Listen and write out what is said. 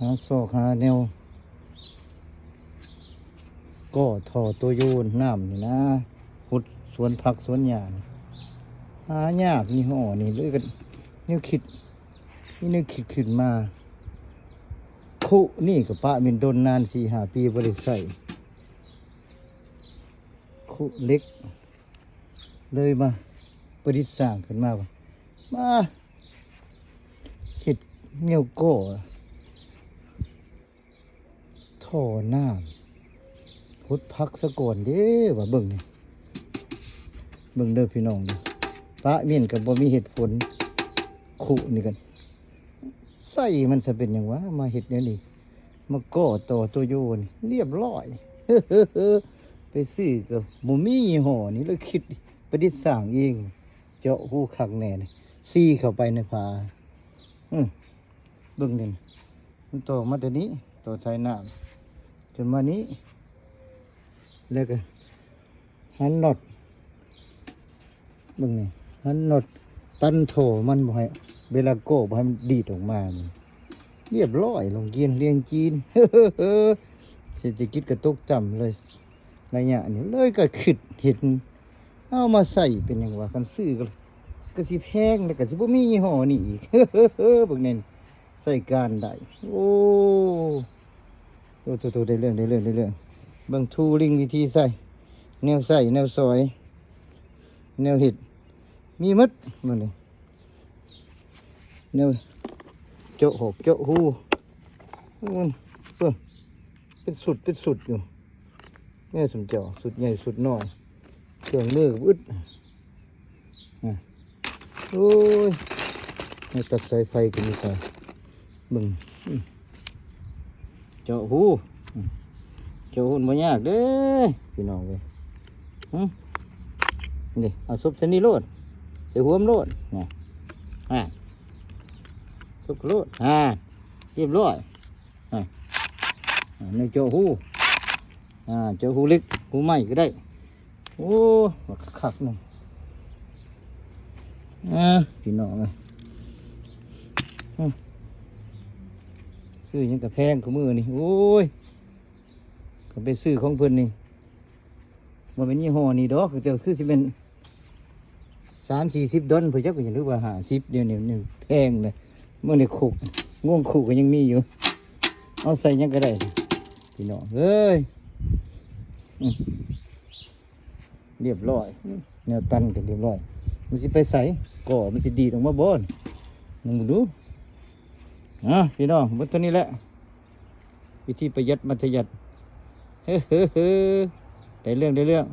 หาซอกหาแนวก็ถอตัวโยนน้ำนี่นะขุดสวนผักสวนหญ้านี่หายากนี่ห่อนี่เลยกันนี่คิดขึ้นมาคุนี่กับปะมินโดนนาน4-5 ปีบริใส่คุเล็กเลยมาประดิษฐ์สร้างขึ้นมาว่ามาเห็ดเงี้ยวโก้ท่อน้ำพุดพักสะก่อนเด้ว่าเบิ่งนี่เบิ่งเด้อพี่น้องนี่ปะเมียนกับบ่มีเหตุผลคุนี่กันใส่มันจะเป็นอย่างวะมาเห็ดเนี่ยนี่มาก่อต่อตัวโยนเรียบร้อย ไปซื้อกับบ่มีห่อนี่เลยคิดประดิษฐ์สร้างเองเจาะหูคักแน่นี่ซี่เข้าไปในผาเบิ่งนี่มันต่อมาแต่นี้ต่อใส่น้ำจนมานี้แล้วก็หันน็อตเบิ่งนี่หันน็อตตันโถมันบ่ให้เวลาโก้บ่ให้มันดีดออกมานี่เรียบร้อยลงเกียนเรียงจีน เศรษฐกิจก็ตกต่ำเลยระยะนี้เลยก็คิดเห็นเอามาใส่เป็นอย่างว่ากันซื้อก็สิแพงแต่ก็สิบ่มียี่ห้อนี่อีก พวกนี้ใส่การได้โอ้ตัวได้เรื่องเบิ่งทูลิงวิธีใส่แนวใส่แนวซอยแนวเห็ดมีหมดมื้อนี้แนวเจาะหอกเจาะหูมันเบิ่งเป็นสุดอยู่แม่สมเจ้าสุดใหญ่สุดน้อยเครื่องมือกับอึดโอ้ยให้ตัดสายไฟกันดีกว่าบึงเจาะหูมันไม่ยากเด้อพี่น้องเลยนี่เอาซุปเส้นนี้โลดใส่หัวมันโลดนะซุปโลดเรียบร้อยในเจาะหูเจาะหูเล็กหูใหม่ก็ได้โอ้ขักหนึ่งพี่น้องเลยซื้อยังกระแพงของมือนี่โอ้ยก็ไปซื้อของเพิ่นนี่มันเป็นยี่ห้อนี่ดอกคือจะซื้อสิเป็น30-40 ดอลลาร์เพื่อจะเป็นหรือว่า50เดี๋ยวนี้แพงเลยเมื่อในคุกง่วงคุกก็ยังมีอยู่เอาใส่ยังก็ได้พี่น้องเอ้ยเรียบร้อยแนวตันกันเรียบร้อยมันสิไปใส่ก่อมันสิดีออกมาบ่นมึงดูพี่น้องบนตัวนี้แหละวิธีประหยัดมัธยัติได้เรื่อง